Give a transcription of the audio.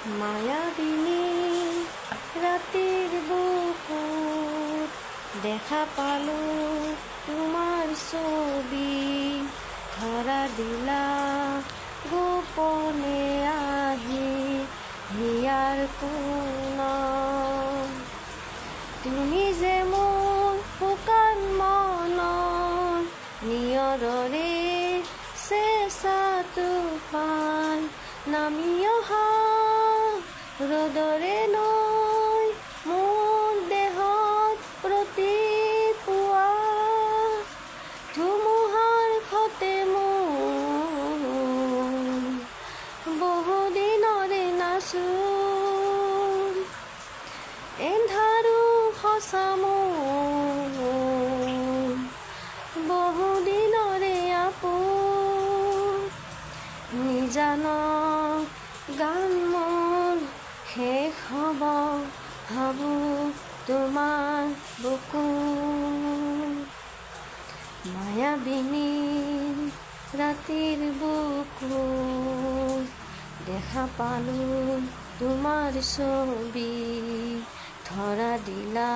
মায়াবিনী ৰাতেৰ বুকুত দেখা পালো তোমাৰ ছবি, ধৰা দিলা গোপনে আহি হিয়াৰ কোণত। তুমি যে মোৰ শুকান মনৰ নিয়ৰৰে চেঁচা তুফান, নামি অহা ৰ'দৰে নৈ মোৰ দেহত প্ৰতিপুৱা, ধুমুহাৰ সতে মোৰ বহুদিনৰে নাচোন, এন্ধাৰো সঁচা মোৰ বহুদিনৰে আপোন। নিজান গান মোৰ শেষ হ'ব ভাবোঁ তোমাৰ বুকুত। মায়াবিনী ৰাতিৰ বুকুত দেখা পালোঁ তোমাৰ ছবি, ধৰা দিলা